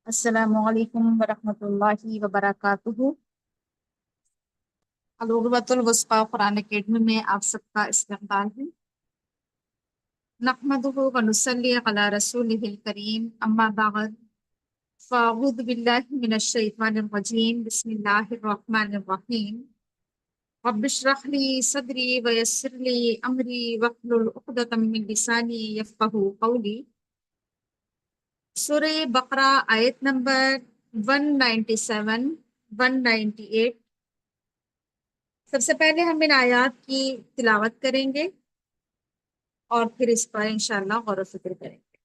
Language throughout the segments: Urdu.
السلام علیکم ورحمۃ اللہ وبرکاتہ۔ العروۃ الوثقی قرآن اکیڈمی میں آپ سب کا استقبال ہے۔ نحمدہ ونصلی علی رسولہ الکریم، اما بعد، فاعوذ باللہ من الشیطان الرجیم، بسم اللہ الرحمن الرحیم۔ رب اشرح لی صدری ویسر لی امری واحلل عقدۃ من لسانی یفقہوا قولی۔ سورہ بقرہ آیت نمبر 197 198۔ سب سے پہلے ہم ان آیات کی تلاوت کریں گے اور پھر اس پر انشاءاللہ غور و فکر کریں گے۔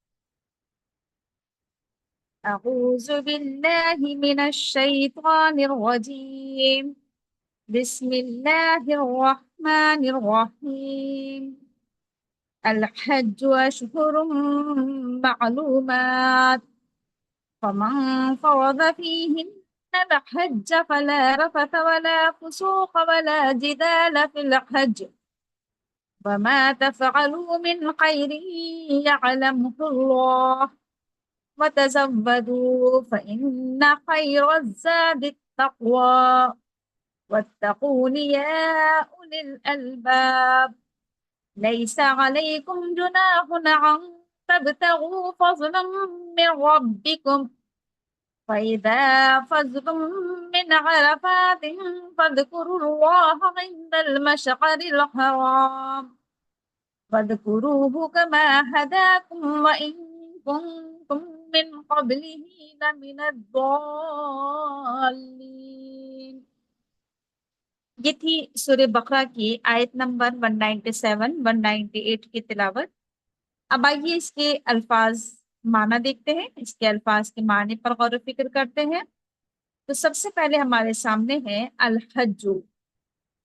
اعوذ باللہ من الشیطان الرجیم، بسم اللہ الرحمن الرحیم۔ الحج اشہر معلومات، فمن فرض فیہن الحج فلا رفث ولا فسوق ولا جدال فی الحج، وما تفعلوا من خير يعلمه الله، وتزودوا فإن خير الزاد التقوى، واتقون يا أولي الألباب، ليس عليكم جناح أن تبتغوا فضلا من ربكم، فإذا فزتم من عرفات فاذكروا الله عند المشعر الحرام، واذكروه كما هداكم وإن كنتم من قبله لمن الضالين۔ یہ تھی سورہ بقرہ کی آیت نمبر 197 198 کی تلاوت۔ اب آئیے اس کے الفاظ معنی دیکھتے ہیں، اس کے الفاظ کے معنی پر غور و فکر کرتے ہیں۔ تو سب سے پہلے ہمارے سامنے ہے الحج۔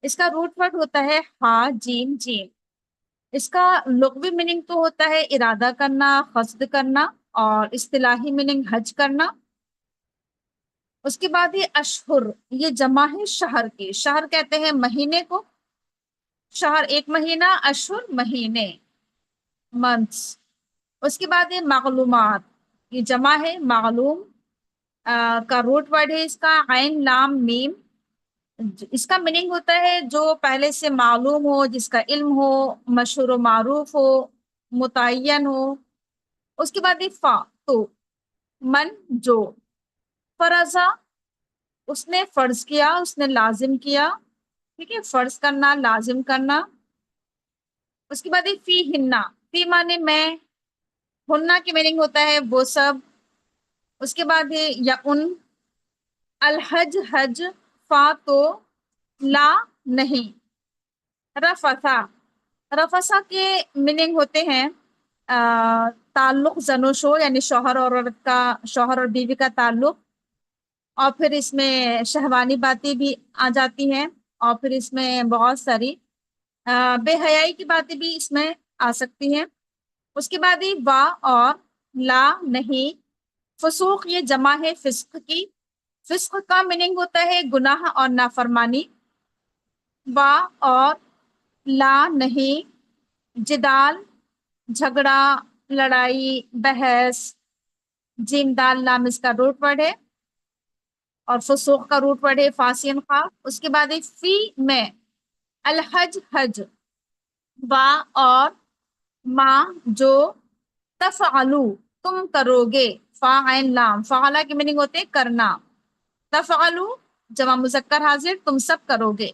اس کا روٹ ورڈ ہوتا ہے ہا جیم جیم۔ اس کا لغوی میننگ تو ہوتا ہے ارادہ کرنا، قصد کرنا، اور اصطلاحی میننگ حج کرنا۔ اس کے بعد یہ اشہر، یہ جمع ہے شہر کے، شہر کہتے ہیں مہینے کو، شہر ایک مہینہ، اشہر مہینے، منتھس۔ اس کے بعد یہ معلومات، یہ جمع ہے معلوم، کا روٹ ورڈ ہے اس کا عین لام میم۔ اس کا میننگ ہوتا ہے جو پہلے سے معلوم ہو، جس کا علم ہو، مشہور و معروف ہو، متعین ہو۔ اس کے بعد فا تو، من جو، فرضا اس نے فرض کیا، اس نے لازم کیا، ٹھیک ہے، فرض کرنا، لازم کرنا۔ اس کے بعد فی ہننا، فی مانے میں، ہننا کی میننگ ہوتا ہے وہ سب۔ اس کے بعد ہے یا ان، الحج حج، فا تو، لا نہیں، رفثا، رفثا کے میننگ ہوتے ہیں تعلق زن و شو، یعنی شوہر اور عورت کا، شوہر اور بیوی کا تعلق، اور پھر اس میں شہوانی باتیں بھی آ جاتی ہیں، اور پھر اس میں بہت ساری بے حیائی کی باتیں بھی اس میں آ سکتی ہیں۔ اس کے بعد ہی وا اور لا نہیں، فسوق یہ جمع ہے فسق کی، فسق کا میننگ ہوتا ہے گناہ اور نافرمانی۔ وا اور لا نہیں، جدال جھگڑا، لڑائی، بحث، جیم دال لام اس کا روٹ ورڈ ہے، اور فسوق کا روٹ ورڈ ہے فاسین خا۔ اس کے بعد ہے فی میں، الحج حج، با اور ما جو، تفعلو تم کرو گے، فا عین لام، فعلا کی میننگ ہوتے کرنا، تفعلو جمع مذکر حاضر تم سب کرو گے،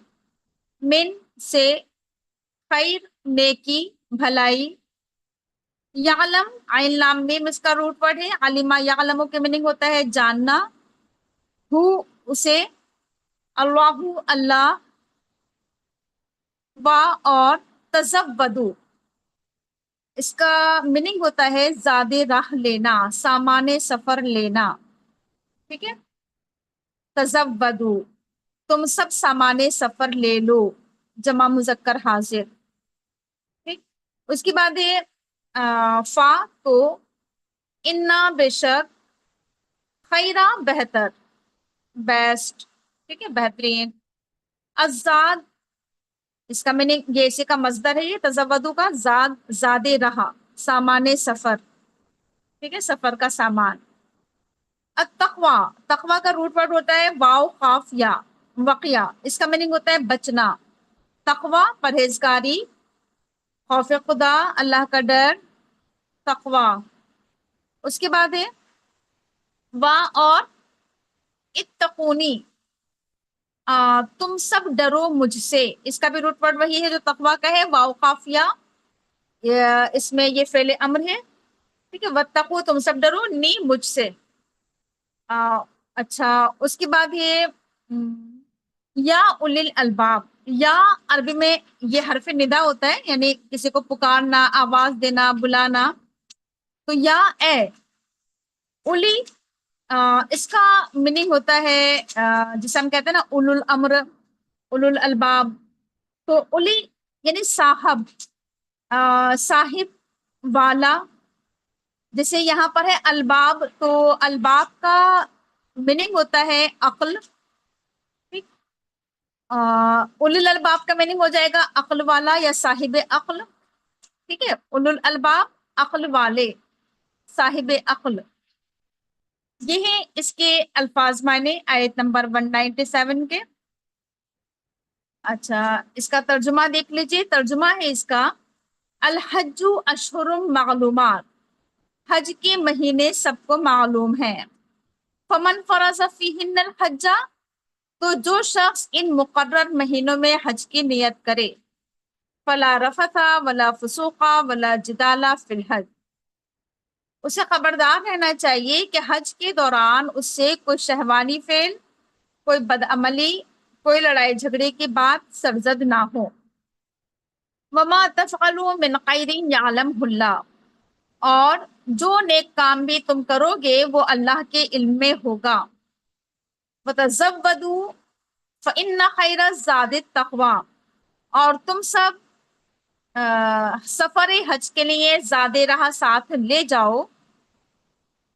من سے، خیر نیکی بھلائی، یعلم عین لام میم اس کا روٹ ورڈ ہے، علما یعلمو کے میننگ ہوتا ہے جاننا، ہو اسے، اللہ اللہ، وا اور تزودو اس کا میننگ ہوتا ہے زیادہ راہ لینا، سامان سفر لینا، ٹھیک ہے، تزودو تم سب سامان سفر لے لو، جمع مذکر حاضر، ٹھیک۔ اس کے بعد ہے فا تو، انا بے شک، خیرہ بہتر، بیسٹ، ٹھیک ہے، بہترین، ازاد اس کا میننگ یہ اسی کا مصدر ہے، یہ تزودو کا، زاد زادے رہا، سامان سفر، ٹھیک ہے، سفر کا سامان۔ التقوا، تقوا کا روٹ ورڈ ہوتا ہے واو قاف یا، وقیہ، اس کا میننگ ہوتا ہے بچنا. تقوا پرہیزگاری، خوف خدا اللہ کا ڈر، تقوا. اس کے بعد ہے وا اور اتقونی، تم سب ڈرو مجھ سے. اس کا بھی روٹ ورڈ وہی ہے جو تقوا کا ہے، واو قافیہ، اس میں یہ فعل امر ہے. ٹھیک ہے، واتقو تم سب ڈرو، نی مجھ سے. اچھا اس کے بعد یہ یا اول الالباب، یا عربی میں یہ حرف ندا ہوتا ہے، یعنی کسی کو پکارنا، آواز دینا، بلانا. تو یا اے اولی، اس کا میننگ ہوتا ہے جسے ہم کہتے ہیں نا اولو الامر، اولو الالباب. تو اولی یعنی صاحب، صاحب والا. جیسے یہاں پر ہے الباب، تو الباب کا میننگ ہوتا ہے عقل. ٹھیک، اولو الالباب کا میننگ ہو جائے گا عقل والا یا صاحب عقل. ٹھیک ہے، اولو الالباب عقل والے، صاحب عقل. یہ ہیں اس کے الفاظ معنی آیت نمبر 197 کے. اچھا اس کا ترجمہ دیکھ لیجئے. ترجمہ ہے اس کا الحج اشہر معلومات، حج کے مہینے سب کو معلوم ہیں. فمن فرض فیہن الحج، تو جو شخص ان مقرر مہینوں میں حج کی نیت کرے، فلا رفث ولا فسوق ولا جدال فی الحج، اسے خبردار رہنا چاہیے کہ حج کے دوران اس سے کوئی شہوانی فعل، کوئی بدعملی، کوئی لڑائی جھگڑے کی بات سرزد نہ ہو. وما تفعلوا من خیر یعلمہ اللہ، اور جو نیک کام بھی تم کرو گے وہ اللہ کے علم میں ہوگا. وتزودوا فإن خیر الزاد التقوی، اور تم سب سفر حج کے لیے زاد راہ ساتھ لے جاؤ.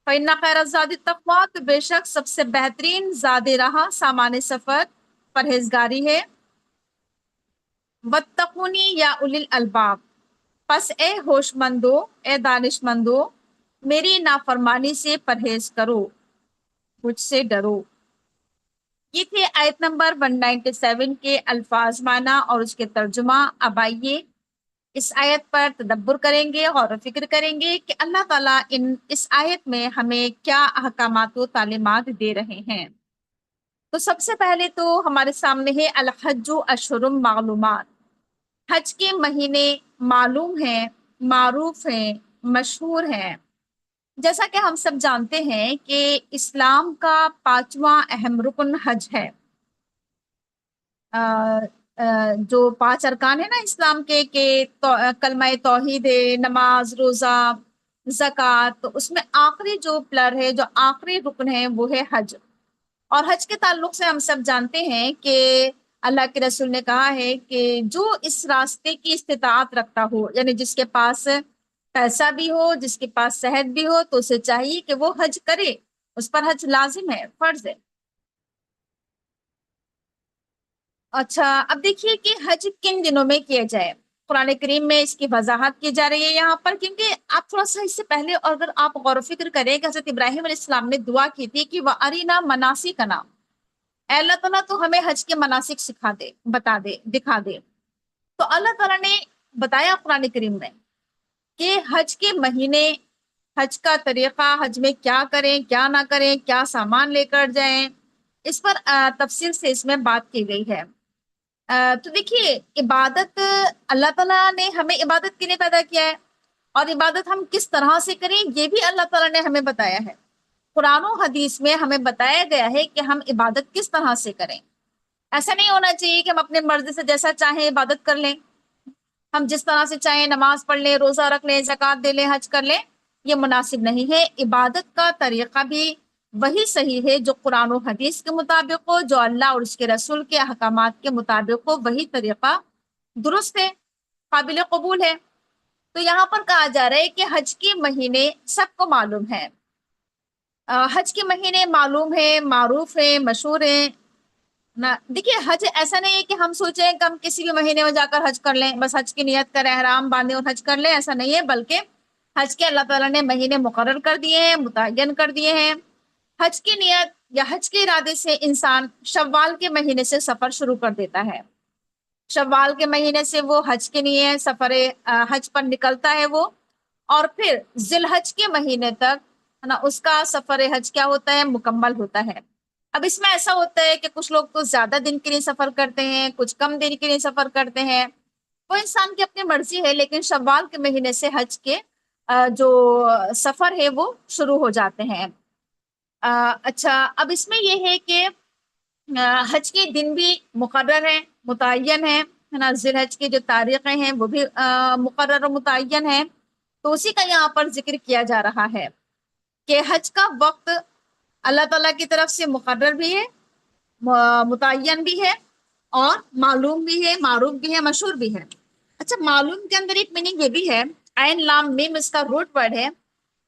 فإن خیر الزاد التقوی، تو بے شک سب سے بہترین زاد راہ، سامان سفر، پرہیزگاری ہے. واتقونی یا اولی الالباب، پس اے ہوش مندو، اے دانش مندو، میری نافرمانی سے پرہیز کرو، مجھ سے ڈرو. یہ تھے آیت نمبر 197 کے الفاظ معنی اور اس کے ترجمہ. اب آئیے اس آیت پر تدبر کریں گے، غور و فکر کریں گے کہ اللہ تعالیٰ اس آیت میں ہمیں کیا احکامات و تعلیمات دے رہے ہیں. تو سب سے پہلے تو ہمارے سامنے ہے الحج اشہر معلومات، حج کے مہینے معلوم ہیں، معروف ہیں، مشہور ہیں. جیسا کہ ہم سب جانتے ہیں کہ اسلام کا 5واں اہم رکن حج ہے. جو 5 ارکان ہیں نا اسلام کے، کہ کلمہ توحید ہے، نماز، روزہ، زکوٰۃ، تو اس میں آخری جو پلر ہے، جو آخری رکن ہے وہ ہے حج. اور حج کے تعلق سے ہم سب جانتے ہیں کہ اللہ کے رسول نے کہا ہے کہ جو اس راستے کی استطاعت رکھتا ہو، یعنی جس کے پاس پیسہ بھی ہو، جس کے پاس صحت بھی ہو، تو اسے چاہیے کہ وہ حج کرے. اس پر حج لازم ہے، فرض ہے. اچھا اب دیکھیے کہ حج کن دنوں میں کیا جائے. قرآن کریم میں اس کی وضاحت کی جا رہی ہے یہاں پر، کیونکہ آپ تھوڑا سا اس سے پہلے اگر آپ غور و فکر کریں کہ حضرت ابراہیم علیہ السلام نے دعا کی تھی کہ وَأَرِنَا مَنَاسِكَنَا، اے اللہ تعالیٰ تو ہمیں حج کے مناسک سکھا دے، بتا دے، دکھا دے. تو اللہ تعالیٰ نے بتایا قرآن کریم میں کہ حج کے مہینے، حج کا طریقہ، حج میں کیا کریں کیا نہ کریں، کیا سامان لے کر جائیں، اس پر تفصیل سے اس میں بات کی گئی ہے. تو دیکھیے عبادت، اللہ تعالیٰ نے ہمیں عبادت کے لیے پیدا کیا ہے، اور عبادت ہم کس طرح سے کریں یہ بھی اللہ تعالیٰ نے ہمیں بتایا ہے. قرآن و حدیث میں ہمیں بتایا گیا ہے کہ ہم عبادت کس طرح سے کریں. ایسا نہیں ہونا چاہیے کہ ہم اپنے مرضی سے جیسا چاہیں عبادت کر لیں، ہم جس طرح سے چاہیں نماز پڑھ لیں، روزہ رکھ لیں، زکوٰۃ دے لیں، حج کر لیں. یہ مناسب نہیں ہے. عبادت کا طریقہ بھی وہی صحیح ہے جو قرآن و حدیث کے مطابق ہو، جو اللہ اور اس کے رسول کے احکامات کے مطابق ہو، وہی طریقہ درست ہے، قابل قبول ہے. تو یہاں پر کہا جا رہا ہے کہ حج کے مہینے سب کو معلوم ہے. حج کے مہینے معلوم ہیں، معروف ہیں، مشہور ہیں. دیکھیے حج ایسا نہیں ہے کہ ہم سوچیں کہ ہم کسی بھی مہینے میں جا کر حج کر لیں، بس حج کی نیت کریں، احرام باندھیں اور حج کر لیں. ایسا نہیں ہے، بلکہ حج کے اللہ تعالیٰ نے مہینے مقرر کر دیے ہیں، متعین کر دیے ہیں. حج کی نیت یا حج کے ارادے سے انسان شوال کے مہینے سے سفر شروع کر دیتا ہے. شوال کے مہینے سے وہ حج کے لیے سفر حج پر نکلتا ہے وہ، اور پھر ذی الحج کے مہینے تک ہے نا اس کا سفر حج کیا ہوتا ہے، مکمل ہوتا ہے. اب اس میں ایسا ہوتا ہے کہ کچھ لوگ تو زیادہ دن کے لیے سفر کرتے ہیں، کچھ کم دن کے لیے سفر کرتے ہیں، وہ انسان کی اپنی مرضی ہے، لیکن شوال کے مہینے سے حج کے جو سفر ہے وہ شروع ہو جاتے ہیں. اچھا، اب اس میں یہ ہے کہ حج کے دن بھی مقرر ہیں، متعین ہیں، ہے نا. ذی الحج کی جو تاریخیں ہیں وہ بھی مقرر و متعین ہیں. تو اسی کا یہاں پر ذکر کیا جا رہا ہے کہ حج کا وقت اللہ تعالیٰ کی طرف سے مقرر بھی ہے، متعین بھی ہے، اور معلوم بھی ہے، معروف بھی ہے، مشہور بھی ہے. اچھا، معلوم کے اندر ایک میننگ یہ بھی ہے، عین لام میم اس کا روٹ ورڈ ہے،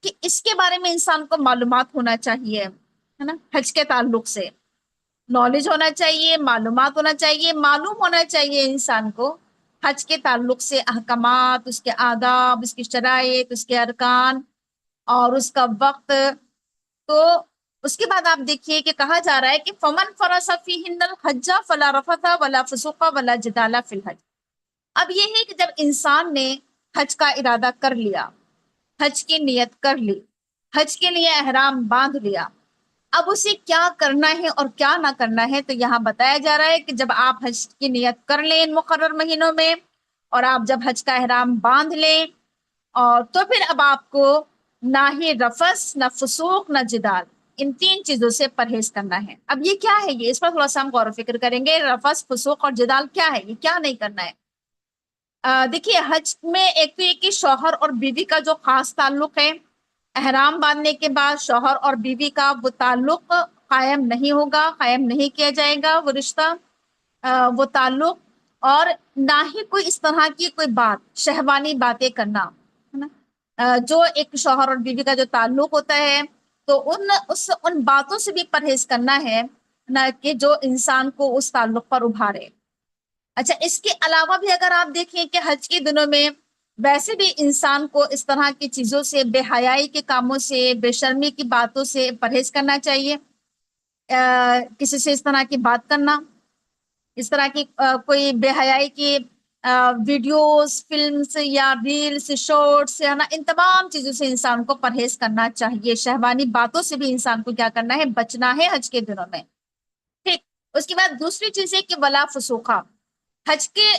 کہ اس کے بارے میں انسان کو معلومات ہونا چاہیے، ہے نا. حج کے تعلق سے نالج ہونا چاہیے، معلومات ہونا چاہیے، معلوم ہونا چاہیے انسان کو حج کے تعلق سے احکامات، اس کے آداب، اس کی شرائط، اس کے ارکان اور اس کا وقت. تو اس کے بعد آپ دیکھیے کہ کہا جا رہا ہے کہ فمن فرض فیہن الحج فلا رفث ولا فسوق ولا جدال فی الحج. اب یہ ہے کہ جب انسان نے حج کا ارادہ کر لیا، حج کی نیت کر لی، حج کے لیے احرام باندھ لیا، اب اسے کیا کرنا ہے اور کیا نہ کرنا ہے. تو یہاں بتایا جا رہا ہے کہ جب آپ حج کی نیت کر لیں ان مقرر مہینوں میں، اور آپ جب حج کا احرام باندھ لیں، اور تو پھر اب آپ کو نہ ہی رفث، نہ فسوق، نہ جدال، ان تین چیزوں سے پرہیز کرنا ہے. اب یہ کیا ہے، یہ اس پر تھوڑا سا ہم غور و فکر کریں گے. رفث، فسوق اور جدال کیا ہے، یہ کیا نہیں کرنا ہے. دیکھیے، حج میں ایک تو یہ کہ شوہر اور بیوی کا جو خاص تعلق ہے، احرام باندھنے کے بعد شوہر اور بیوی کا وہ تعلق قائم نہیں ہوگا، قائم نہیں کیا جائے گا وہ رشتہ، وہ تعلق. اور نہ ہی کوئی اس طرح کی کوئی بات، شہوانی باتیں کرنا، ہے نا. جو ایک شوہر اور بیوی کا جو تعلق ہوتا ہے، تو ان باتوں سے بھی پرہیز کرنا ہے، نہ کہ جو انسان کو اس تعلق پر ابھارے. اچھا، اس کے علاوہ بھی اگر آپ دیکھیں کہ حج کے دنوں میں ویسے بھی انسان کو اس طرح کی چیزوں سے، بے حیائی کے کاموں سے، بے شرمی کی باتوں سے پرہیز کرنا چاہیے. کسی سے اس طرح کی بات کرنا، اس طرح کی کوئی بے حیائی کی ویڈیوز، فلمز یا ریلز، شارٹس، ہے نا، ان تمام چیزوں سے انسان کو پرہیز کرنا چاہیے. شہوانی باتوں سے بھی انسان کو کیا کرنا ہے، بچنا ہے حج کے دنوں میں. ٹھیک. اس کے بعد دوسری چیز ہے کہ ولا فسوقہ. حج کے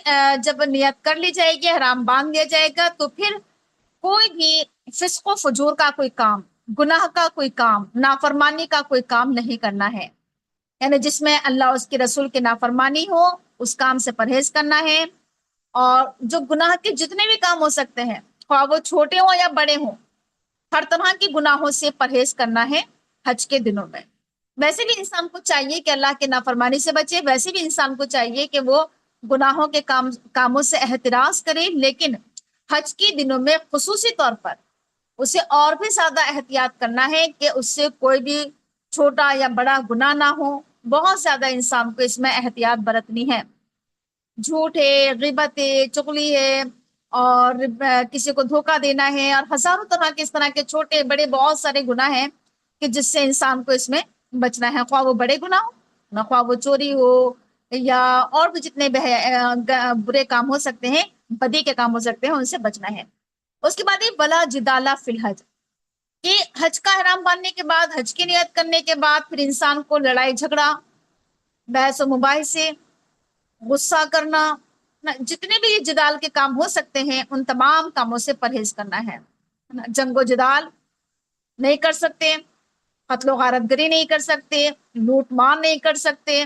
جب نیت کر لی جائے گی، حرام باندھ دیا جائے گا، تو پھر کوئی بھی فسق و فجور کا کوئی کام، گناہ کا کوئی کام، نافرمانی کا کوئی کام نہیں کرنا ہے. یعنی جس میں اللہ اس کے رسول کی نافرمانی ہو، اس کام سے پرہیز کرنا ہے. اور جو گناہ کے جتنے بھی کام ہو سکتے ہیں، خواہ وہ چھوٹے ہوں یا بڑے ہوں، ہر طرح کے گناہوں سے پرہیز کرنا ہے حج کے دنوں میں. ویسے بھی انسان کو چاہیے کہ اللہ کے نافرمانی سے بچے، ویسے بھی انسان کو چاہیے کہ وہ گناہوں کے کاموں سے احتراز کرے، لیکن حج کے دنوں میں خصوصی طور پر اسے اور بھی زیادہ احتیاط کرنا ہے کہ اس سے کوئی بھی چھوٹا یا بڑا گناہ نہ ہو. بہت زیادہ انسان کو اس میں احتیاط برتنی ہے. جھوٹ ہے، غیبت ہے، چغلی ہے، اور کسی کو دھوکہ دینا ہے، اور ہزاروں طرح کے اس طرح کے چھوٹے بڑے بہت سارے گناہ ہیں کہ جس سے انسان کو اس میں بچنا ہے. خواہ وہ بڑے گناہ ہو، نہ خواہ وہ چوری ہو، یا اور بھی جتنے برے کام ہو سکتے ہیں، بدی کے کام ہو سکتے ہیں، ان سے بچنا ہے. اس کے بعد یہ ولا جدالہ فی الحج، کہ حج کا احرام باندھنے کے بعد، حج کی نیت کرنے کے بعد پھر انسان کو لڑائی جھگڑا، بحث و مباحثے، غصہ کرنا، جتنے بھی جدال کے کام ہو سکتے ہیں، ان تمام کاموں سے پرہیز کرنا ہے. جنگ و جدال نہیں کر سکتے، قتل و غارت گری نہیں کر سکتے، لوٹ مار نہیں کر سکتے،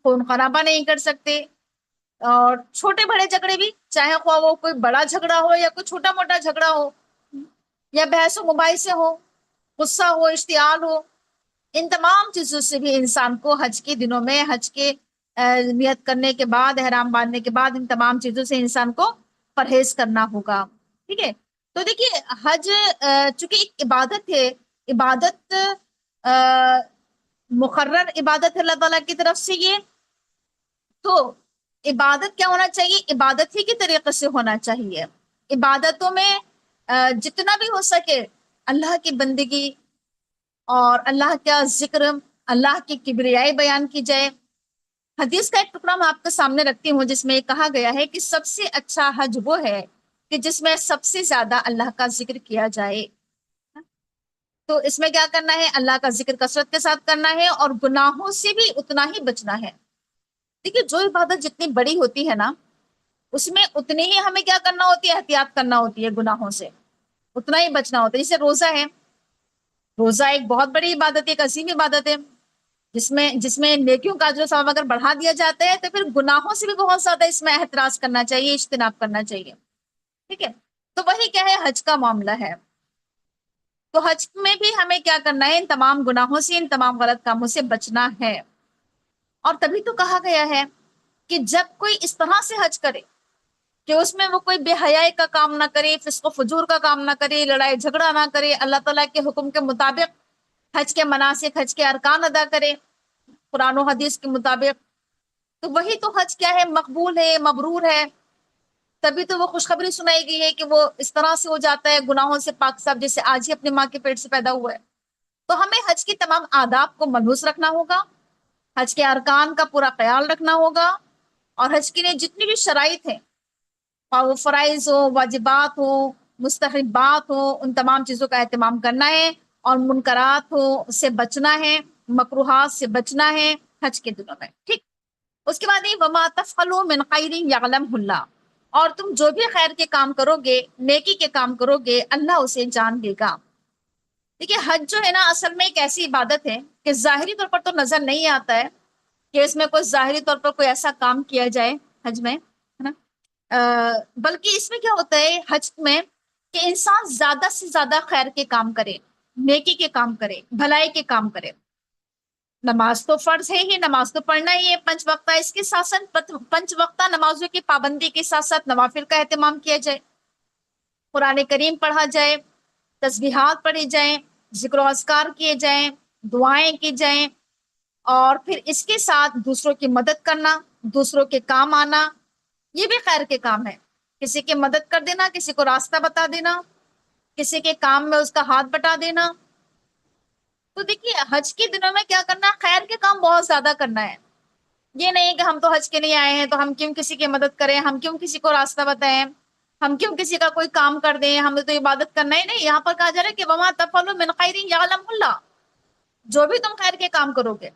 خون خرابہ نہیں کر سکتے. اور چھوٹے بڑے جھگڑے بھی، چاہے خواہ وہ کوئی بڑا جھگڑا ہو یا کوئی چھوٹا موٹا جھگڑا ہو، یا بحث و مباحثے ہو، غصہ ہو، اشتعال ہو، ان تمام چیزوں سے بھی انسان کو حج کے دنوں میں، حج کے نیت کرنے کے بعد، احرام باندھنے کے بعد، ان تمام چیزوں سے انسان کو پرہیز کرنا ہوگا. ٹھیک ہے. تو دیکھیے، حج چونکہ ایک عبادت ہے، عبادت مقرر عبادت ہے اللہ تعالیٰ کی طرف سے یہ، تو عبادت کیا ہونا چاہیے، عبادت ہی کے طریقے سے ہونا چاہیے. عبادتوں میں جتنا بھی ہو سکے اللہ کی بندگی، اور اللہ کا ذکر، اللہ کی کبریائی بیان کی جائے۔ حدیث کا ایک ٹکڑا میں آپ کے سامنے رکھتی ہوں جس میں کہا گیا ہے کہ سب سے اچھا حج وہ ہے کہ جس میں سب سے زیادہ اللہ کا ذکر کیا جائے۔ تو اس میں کیا کرنا ہے؟ اللہ کا ذکر کثرت کے ساتھ کرنا ہے، اور گناہوں سے بھی اتنا ہی بچنا ہے۔ دیکھیے جو عبادت جتنی بڑی ہوتی ہے نا، اس میں اتنی ہی ہمیں کیا کرنا ہوتی ہے؟ احتیاط کرنا ہوتی ہے گناہوں سے، اتنا ہی بچنا ہوتا ہے۔ جیسے روزہ ہے، روزہ ایک بہت بڑی عبادت ہے، ایک عظیم عبادت ہے، جس میں نیکیوں کا اجر و ثواب اگر بڑھا دیا جاتا ہے تو پھر گناہوں سے بھی بہت زیادہ اس میں احتراز کرنا چاہیے، اجتناب کرنا چاہیے۔ ٹھیک ہے، تو وہی کیا ہے؟ حج کا معاملہ ہے۔ تو حج میں بھی ہمیں کیا کرنا ہے؟ ان تمام گناہوں سے، ان تمام غلط کاموں سے بچنا ہے۔ اور تبھی تو کہا گیا ہے کہ جب کوئی اس طرح سے حج کرے کہ اس میں وہ کوئی بے حیائی کا کام نہ کرے، فسق و فجور کا کام نہ کرے، لڑائی جھگڑا نہ کرے، اللہ تعالیٰ کے حکم کے مطابق حج کے مناسک، حج کے ارکان ادا کرے قرآن و حدیث کے مطابق، تو وہی تو حج کیا ہے؟ مقبول ہے، مبرور ہے۔ تبھی تو وہ خوشخبری سنائی گئی ہے کہ وہ اس طرح سے ہو جاتا ہے گناہوں سے پاک صاحب جیسے آج ہی اپنی ماں کے پیٹ سے پیدا ہوا ہے۔ تو ہمیں حج کی تمام آداب کو ملحوظ رکھنا ہوگا، حج کے ارکان کا پورا خیال رکھنا ہوگا، اور حج کے لیے جتنی بھی شرائط ہیں، اور وہ فرائض ہو، واجبات ہو، مستحبات ہو، ان تمام چیزوں کا اہتمام کرنا ہے، اور منکرات ہو اس سے بچنا ہے، مکروہات سے بچنا ہے حج کے دنوں میں۔ ٹھیک، اس کے بعد وما تفعلوا من خیر یعلمہ اللہ، اور تم جو بھی خیر کے کام کرو گے، نیکی کے کام کرو گے، اللہ اسے جان لے گا۔ دیکھیے حج جو ہے نا، اصل میں ایک ایسی عبادت ہے کہ ظاہری طور پر تو نظر نہیں آتا ہے کہ اس میں کوئی ظاہری طور پر کوئی ایسا کام کیا جائے حج میں، ہے نا؟ بلکہ اس میں کیا ہوتا ہے حج میں کہ انسان زیادہ سے زیادہ خیر کے کام کرے، نیکی کے کام کرے، بھلائی کے کام کرے۔ نماز تو فرض ہے ہی، نماز تو پڑھنا ہی ہے 5 وقتہ، اس کے ساتھ ساتھ 5 وقتہ نمازوں کی پابندی کے ساتھ ساتھ نوافل کا اہتمام کیا جائے، قرآن کریم پڑھا جائے، تسبیحات پڑھی جائیں، ذکر و اذکار کیے جائیں، دعائیں کی جائیں، اور پھر اس کے ساتھ دوسروں کی مدد کرنا، دوسروں کے کام آنا، یہ بھی خیر کے کام ہے۔ کسی کی مدد کر دینا، کسی کو راستہ بتا دینا، کسی کے کام میں اس کا ہاتھ بٹا دینا۔ تو دیکھیے حج کے دنوں میں کیا کرنا ہے؟ خیر کے کام بہت زیادہ کرنا ہے۔ یہ نہیں کہ ہم تو حج کے لیے آئے ہیں تو ہم کیوں کسی کی مدد کریں، ہم کیوں کسی کو راستہ بتائیں، ہم کیوں کسی کا کوئی کام کر دیں، ہمیں تو عبادت کرنا ہی نہیں۔ یہاں پر کہا جا رہا ہے کہ وما تفعلوا من خیر یعلمہ اللہ، جو بھی تم خیر کے کام کرو گے۔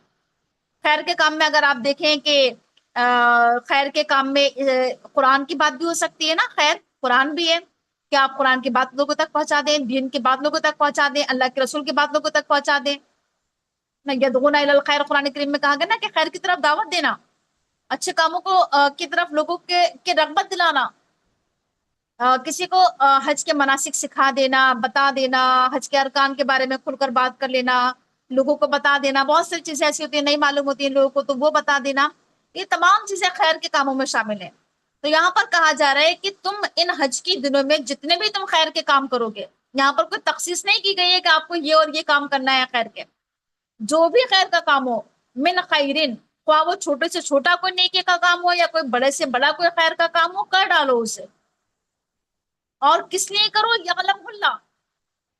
خیر کے کام میں اگر آپ دیکھیں کہ خیر کے کام میں قرآن کی بات بھی ہو سکتی ہے نا، خیر قرآن بھی ہے کہ آپ قرآن کی بات لوگوں تک پہنچا دیں، دین کی بات لوگوں تک پہنچا دیں، اللہ کے رسول کی بات لوگوں تک پہنچا دیں۔ یدعون الی الخیر قرآن کریم میں کہا گیا نا کہ خیر کی طرف دعوت دینا، اچھے کاموں کو کی طرف لوگوں کے رغبت دلانا، کسی کو حج کے مناسک سکھا دینا، بتا دینا، حج کے ارکان کے بارے میں کھل کر بات کر لینا، لوگوں کو بتا دینا۔ بہت ساری چیزیں ایسی ہوتی ہیں نہیں معلوم ہوتی ہیں لوگوں کو، تو وہ بتا دینا، یہ تمام چیزیں خیر کے کاموں میں شامل ہیں۔ تو یہاں پر کہا جا رہا ہے کہ تم ان حج کی دنوں میں جتنے بھی تم خیر کے کام کرو گے، یہاں پر کوئی تخصیص نہیں کی گئی ہے کہ آپ کو یہ اور یہ کام کرنا ہے خیر کے، جو بھی خیر کا کام ہو، من خیرن، خواہ وہ چھوٹے سے چھوٹا کوئی نیکی کا کام ہو یا کوئی بڑے سے بڑا کوئی خیر کا کام ہو، کر ڈالو اسے۔ اور کس لیے کرو؟ یعلم اللہ،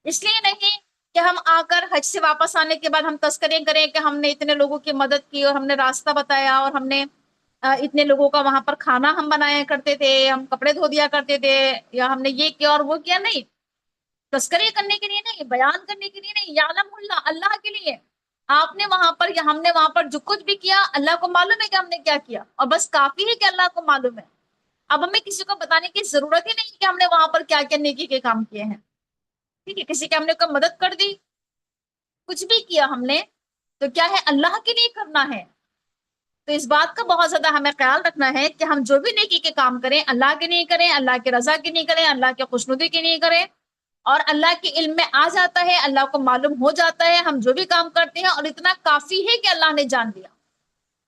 اس لیے نہیں کہ ہم آ کر حج سے واپس آنے کے بعد ہم تذکرے کریں کہ ہم نے اتنے لوگوں کی مدد کی اور ہم نے راستہ بتایا اور ہم نے اتنے لوگوں کا وہاں پر کھانا ہم بنایا کرتے تھے، ہم کپڑے دھو دیا کرتے تھے، یا ہم نے یہ کیا اور وہ کیا۔ نہیں، تذکرے کرنے کے لیے نہیں، بیان کرنے کے لیے نہیں، یعلم اللہ، اللہ کے لیے۔ آپ نے وہاں پر یا ہم نے وہاں پر جو کچھ بھی کیا، اللہ کو معلوم ہے کہ ہم نے کیا کیا، اور بس کافی ہے کہ اللہ کو معلوم ہے۔ اب ہمیں کسی کو بتانے کی ضرورت ہی نہیں کہ ہم نے وہاں پر کیا کیا نیکی کے کام کیے ہیں۔ ٹھیک ہے، کسی کی ہم نے کوئی مدد کر دی، کچھ بھی کیا ہم نے، تو کیا ہے؟ اللہ کے لیے کرنا ہے۔ تو اس بات کا بہت زیادہ ہمیں خیال رکھنا ہے کہ ہم جو بھی نیکی کے کام کریں، اللہ کے لیے کریں، اللہ کے رضا کے لیے کریں، اللہ کے خوشنودی کے لیے کریں، اور اللہ کے علم میں آ جاتا ہے، اللہ کو معلوم ہو جاتا ہے ہم جو بھی کام کرتے ہیں، اور اتنا کافی ہے کہ اللہ نے جان لیا۔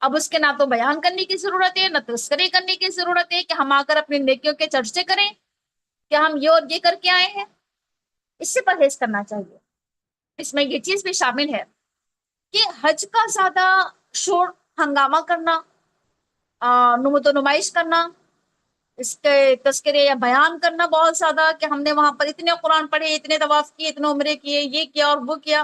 اب اس کے نہ تو بیان کرنے کی ضرورت ہے، نہ تذکرے کرنے کی ضرورت ہے کہ ہم آ کر اپنی نیکیوں کے چرچے کریں کہ ہم یہ اور یہ کر کے آئے ہیں۔ اس سے پرہیز کرنا چاہیے۔ اس میں یہ چیز بھی شامل ہے کہ حج کا زیادہ شور ہنگامہ کرنا، نمود و نمائش کرنا، اس کے تذکرے یا بیان کرنا بہت زیادہ کہ ہم نے وہاں پر اتنے قرآن پڑھے، اتنے طواف کیے، اتنے عمرے کیے، یہ کیا اور وہ کیا،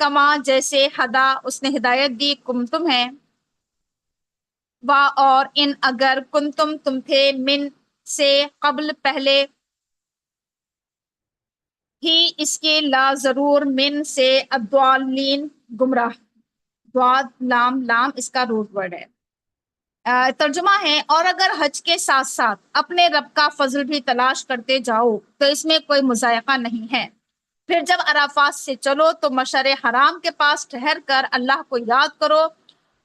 کما جیسے، ہدا اس نے ہدایت دی، کم تم ہے، اور ان اگر، کن تم تھے، من سے، قبل پہلے، ہی اس کے، لا ضرور، من سے، الضالین گمراہ، ضاد لام لام اس کا روٹ ورڈ ہے۔ ترجمہ ہے، اور اگر حج کے ساتھ ساتھ اپنے رب کا فضل بھی تلاش کرتے جاؤ تو اس میں کوئی مضائقہ نہیں ہے۔ پھر جب عرفات سے چلو تو مشعر حرام کے پاس ٹھہر کر اللہ کو یاد کرو،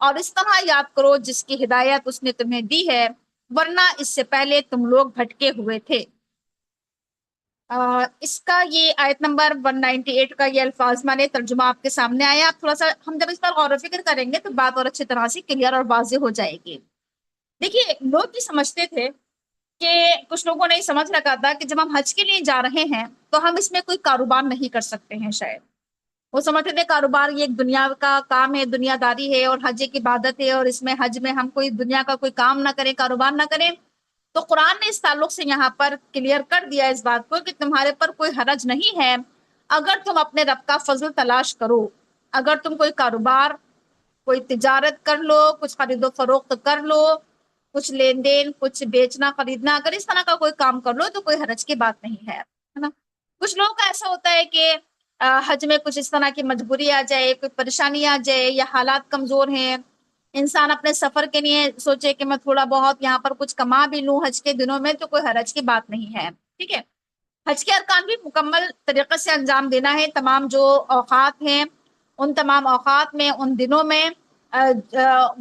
اور اس طرح یاد کرو جس کی ہدایت اس نے تمہیں دی ہے، ورنہ اس سے پہلے تم لوگ بھٹکے ہوئے تھے۔ اس کا یہ آیت نمبر 198 کا یہ الفاظ میں نے ترجمہ آپ کے سامنے آیا۔ آپ تھوڑا سا ہم جب اس پر غور و فکر کریں گے تو بات اور اچھی طرح سے کلیئر اور واضح ہو جائے گی۔ دیکھیے، لوگ یہ سمجھتے تھے کہ کچھ لوگوں نے سمجھ رکھا تھا کہ جب ہم حج کے لیے جا رہے ہیں تو ہم اس میں کوئی کاروبار نہیں کر سکتے ہیں شاید۔ وہ سمجھتے تھے کاروبار یہ ایک دنیا کا کام ہے، دنیا داری ہے، اور حج ایک عبادت ہے، اور اس میں حج میں ہم کوئی دنیا کا کوئی کام نہ کریں، کاروبار نہ کریں۔ تو قرآن نے اس تعلق سے یہاں پر کلیئر کر دیا اس بات کو کہ تمہارے پر کوئی حرج نہیں ہے اگر تم اپنے رب کا فضل تلاش کرو، اگر تم کوئی کاروبار، کوئی تجارت کر لو، کچھ خرید و فروخت کر لو، کچھ لین دین، کچھ بیچنا خریدنا، اگر اس طرح کا کوئی کام کر لو تو کوئی حرج کی بات نہیں ہے نا۔ کچھ لوگوں کا ایسا ہوتا ہے کہ حج میں کچھ اس طرح کی مجبوری آ جائے، کوئی پریشانی آ جائے، یا حالات کمزور ہیں، انسان اپنے سفر کے لیے سوچے کہ میں تھوڑا بہت یہاں پر کچھ کما بھی لوں حج کے دنوں میں، تو کوئی حرج کی بات نہیں ہے، ٹھیک ہے۔ حج کے ارکان بھی مکمل طریقے سے انجام دینا ہے، تمام جو اوقات ہیں ان تمام اوقات میں، ان دنوں میں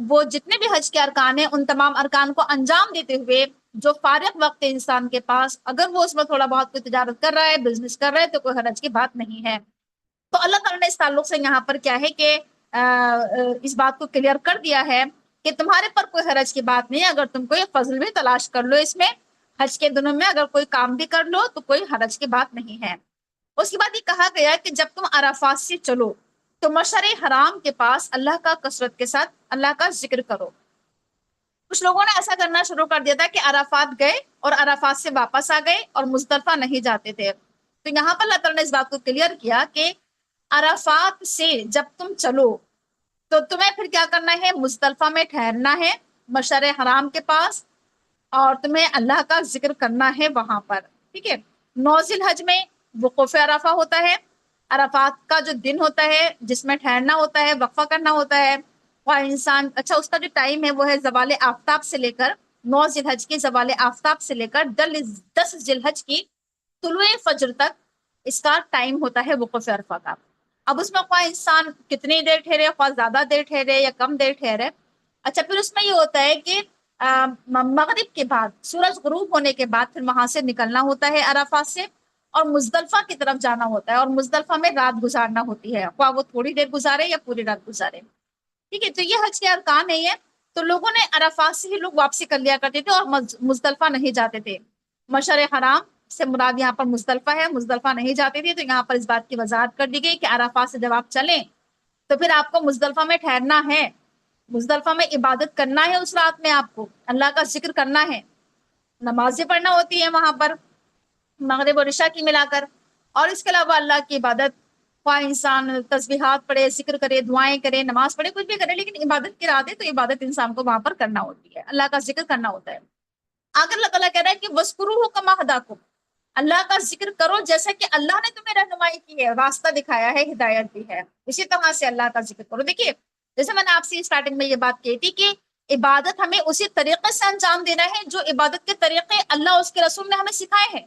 وہ جتنے بھی حج کے ارکان ہیں ان تمام ارکان کو انجام دیتے ہوئے جو فارغ وقت ہے انسان کے پاس، اگر وہ اس میں تھوڑا بہت کوئی تجارت کر رہا ہے، بزنس کر رہا ہے، تو کوئی حرج کی بات نہیں ہے۔ تو اللہ تعالیٰ نے اس تعلق سے یہاں پر کیا ہے کہ اس بات کو کلیئر کر دیا ہے کہ تمہارے پر کوئی حرج کی بات نہیں ہے اگر تم کوئی فضل بھی تلاش کر لو، اس میں حج کے دنوں میں اگر کوئی کام بھی کر لو تو کوئی حرج کی بات نہیں ہے۔ اس کے بعد یہ کہا گیا کہ جب تم عرفات سے چلو تو مشعر حرام کے پاس اللہ کا کثرت کے ساتھ اللہ کا ذکر کرو۔ کچھ لوگوں نے ایسا کرنا شروع کر دیا تھا کہ عرفات گئے اور عرفات سے واپس آ گئے اور مزدلفہ نہیں جاتے تھے۔ تو یہاں پر اللہ تعالیٰ نے اس بات کو کلیئر کیا کہ عرفات سے جب تم چلو تو تمہیں پھر کیا کرنا ہے، مزدلفہ میں ٹھہرنا ہے مشعر حرام کے پاس، اور تمہیں اللہ کا ذکر کرنا ہے وہاں پر، ٹھیک ہے۔ 9 ذی الحج میں وقوف عرفہ ہوتا ہے، عرفات کا جو دن ہوتا ہے جس میں ٹھہرنا ہوتا ہے، وقفہ کرنا ہوتا ہے، وہ انسان اچھا اس کا جو ٹائم ہے وہ ہے زوال آفتاب سے لے کر 9 ذی الحج کی زوال آفتاب سے لے کر 10 ذی الحج کی طلوع فجر تک اس کا ٹائم ہوتا ہے وقوف عرفہ کا۔ اب اس میں خواہ انسان کتنی دیر ٹھہرے، خواہ زیادہ دیر ٹھہرے یا کم دیر ٹھہرے، اچھا پھر اس میں یہ ہوتا ہے کہ مغرب کے بعد، سورج غروب ہونے کے بعد پھر وہاں سے نکلنا ہوتا ہے عرفات سے، اور مزدلفہ کی طرف جانا ہوتا ہے، اور مزدلفہ میں رات گزارنا ہوتی ہے، خواہ وہ تھوڑی دیر گزارے یا پوری رات گزارے، ٹھیک ہے۔ تو یہ حج کے ارکان ہے یہ۔ تو لوگوں نے عرفات سے ہی لوگ واپسی کر لیا کرتے تھے اور مزدلفہ نہیں جاتے تھے۔ مشعر حرام سے مراد یہاں پر مزدلفہ ہے، مزدلفہ نہیں جاتے تھے، تو یہاں پر اس بات کی وضاحت کر دی گئی کہ عرفات سے جب آپ چلیں تو پھر آپ کو مزدلفہ میں ٹھہرنا ہے، مزدلفہ میں عبادت کرنا ہے، اس رات میں آپ کو اللہ کا ذکر کرنا ہے، نمازیں پڑھنا ہوتی ہیں وہاں پر مغرب اور عشاء کی ملا کر، اور اس کے علاوہ اللہ کی عبادت، خواہ انسان تسبیحات پڑھے، ذکر کرے، دعائیں کرے، نماز پڑھے، کچھ بھی کرے، لیکن عبادت کی رات ہے تو عبادت انسان کو وہاں پر کرنا ہوتی ہے، اللہ کا ذکر کرنا ہوتا ہے۔ آگر اللہ تعالیٰ کہہ رہا ہے کہ وَاذْكُرُوهُ كَمَا هَدَاكُمْ، اللہ کا ذکر کرو جیسا کہ اللہ نے تمہیں رہنمائی کی ہے، راستہ دکھایا ہے، ہدایت دی ہے، اسی طرح سے اللہ کا ذکر کرو۔ دیکھیے جیسے میں نے آپ سے اسٹارٹنگ میں یہ بات کہی تھی کہ عبادت ہمیں اسی طریقے سے انجام دینا ہے جو عبادت کے طریقے اللہ اور اس کے رسول نے ہمیں سکھائے ہیں،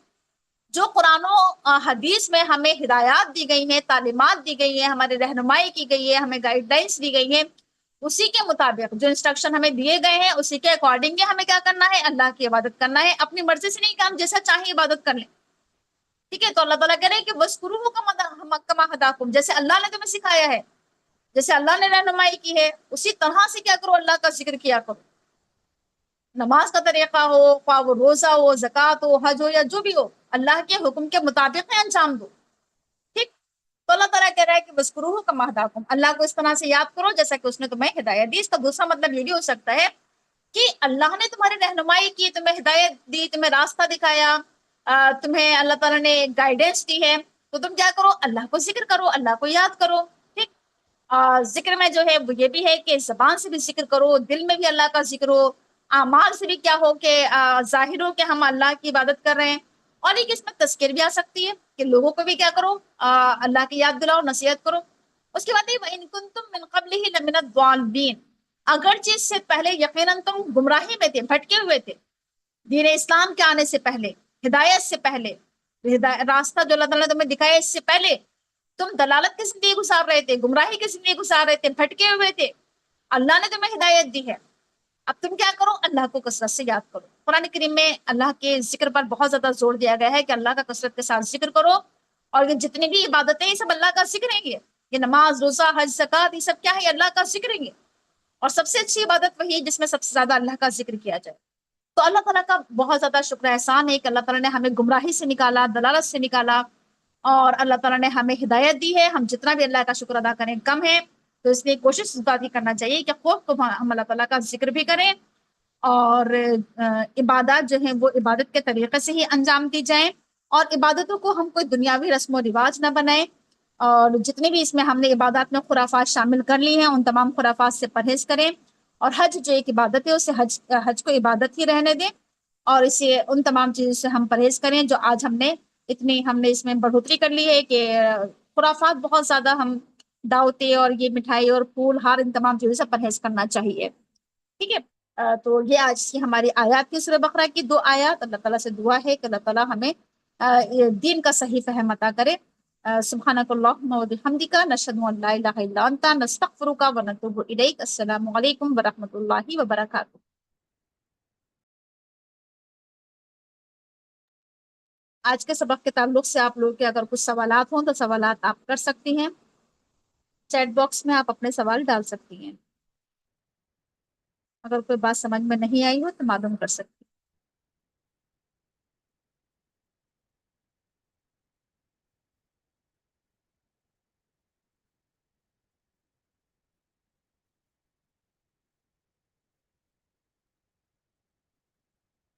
جو قرآن و حدیث میں ہمیں ہدایات دی گئی ہیں، تعلیمات دی گئی ہیں، ہماری رہنمائی کی گئی ہے، ہمیں گائیڈ لائنس دی گئی ہیں، اسی کے مطابق جو انسٹرکشن ہمیں دیے گئے ہیں اسی کے اکارڈنگ ہمیں کیا کرنا ہے، اللہ کی عبادت کرنا ہے، اپنی مرضی سے نہیں کہ ہم جیسا چاہیں عبادت کر لیں، ٹھیک ہے۔ تو اللہ تعالیٰ کہہ رہے ہیں کہ وَاذْكُرُوهُ كَمَا هَدَاكُمْ، جیسے اللہ نے تمہیں سکھایا ہے، جیسے اللہ نے رہنمائی کی ہے، اسی طرح سے کیا کرو، اللہ کا ذکر کیا کرو۔ نماز کا طریقہ ہو، خواہ وہ روزہ ہو، زکوٰۃ ہو، حج ہو، یا جو بھی ہو، اللہ کے حکم کے مطابق ہی انجام دو، ٹھیک۔ تو اللہ تعالیٰ کہہ رہا ہے کہ وَاذْكُرُوهُ كَمَا هَدَاكُمْ، اللہ کو اس طرح سے یاد کرو جیسا کہ اس نے تمہیں ہدایت دی۔ اس کا دوسرا مطلب یہ بھی ہو سکتا ہے کہ اللہ نے تمہاری رہنمائی کی، تمہیں ہدایت دی، تمہیں راستہ دکھایا، تمہیں اللہ تعالیٰ نے گائیڈنس دی ہے، تو تم کیا کرو، اللہ کو ذکر کرو، اللہ کو یاد کرو، ٹھیک۔ ذکر میں جو ہے وہ یہ بھی ہے کہ زبان سے بھی ذکر کرو، دل میں بھی اللہ کا ذکر ہو، اعمال سے بھی کیا ہو کہ ظاہر ہو کہ ہم اللہ کی عبادت کر رہے ہیں۔ اور ایک اس میں تذکر بھی آ سکتی ہے کہ لوگوں کو بھی کیا کرو، اللہ کی یاد دلاؤ، نصیحت کرو۔ اس کے بعد وَإِن كُنتُم مِّن قَبْلِهِ لَمِنَ الضَّالِّينَ، اگرچہ اس سے پہلے یقیناً تم گمراہی میں تھے، بھٹکے ہوئے تھے، دین اسلام کے آنے سے پہلے، ہدایت سے پہلے، راستہ جو اللہ تعالیٰ نے تمہیں دکھایا اس سے پہلے تم دلالت کی زندگی گزار رہے تھے، گمراہی کی زندگی گزار رہے تھے، بھٹکے ہوئے تھے، اللہ نے تمہیں ہدایت دی ہے۔ اب تم کیا کرو، اللہ کو کثرت سے یاد کرو۔ قرآن کریم میں اللہ کے ذکر پر بہت زیادہ زور دیا گیا ہے کہ اللہ کا کثرت کے ساتھ ذکر کرو، اور یہ جتنی بھی عبادتیں یہ سب اللہ کا ذکر ہیں، یہ نماز، روزہ، حج، زکوٰۃ، یہ سب کیا ہے، یہ اللہ کا ذکر ہے۔ اور سب سے اچھی عبادت وہی ہے جس میں سب سے زیادہ اللہ کا ذکر کیا جائے۔ تو اللہ تعالیٰ کا بہت زیادہ شکر احسان ہے کہ اللہ تعالیٰ نے ہمیں گمراہی سے نکالا، دلالت سے نکالا، اور اللہ تعالیٰ نے ہمیں ہدایت دی ہے۔ ہم جتنا بھی اللہ کا شکر ادا کریں کم ہے، تو اس لیے کوشش اس بات کی کرنا چاہیے کہ خوب تو ہم اللہ تعالیٰ کا ذکر بھی کریں، اور عبادات جو ہیں وہ عبادت کے طریقے سے ہی انجام دی جائیں، اور عبادتوں کو ہم کوئی دنیاوی رسم و رواج نہ بنائیں، اور جتنے بھی اس میں ہم نے عبادات میں خرافات شامل کر لی ہیں ان تمام خرافات سے پرہیز کریں، اور حج جو ایک عبادت ہے اسے حج کو عبادت ہی رہنے دیں، اور اسے ان تمام چیزوں سے ہم پرہیز کریں جو آج ہم نے اس میں بڑھوتری کر لی ہے کہ خرافات بہت زیادہ، ہم دعوتیں اور یہ مٹھائی اور پھول ہار ان تمام چیزوں سے پرہیز کرنا چاہیے۔ ٹھیک ہے، تو یہ آج کی ہماری آیات کی سورہ بقرہ کی 2 آیات۔ اللہ تعالیٰ سے دعا ہے کہ اللہ تعالیٰ ہمیں یہ دین کا صحیح فہم عطا کرے۔ سبحانک اللہم و بحمدک، نشہد ان لا الہ الا انت، نستغفرک و نتوب الیک۔ السلام علیکم ورحمۃ اللہ وبرکاتہ۔ آج کے سبق کے تعلق سے آپ لوگ کے اگر کچھ سوالات ہوں تو سوالات آپ کر سکتی ہیں، چیٹ باکس میں آپ اپنے سوال ڈال سکتی ہیں۔ اگر کوئی بات سمجھ میں نہیں آئی ہو تو معلوم کر سکتی ہیں۔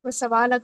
کوئی سوال اگر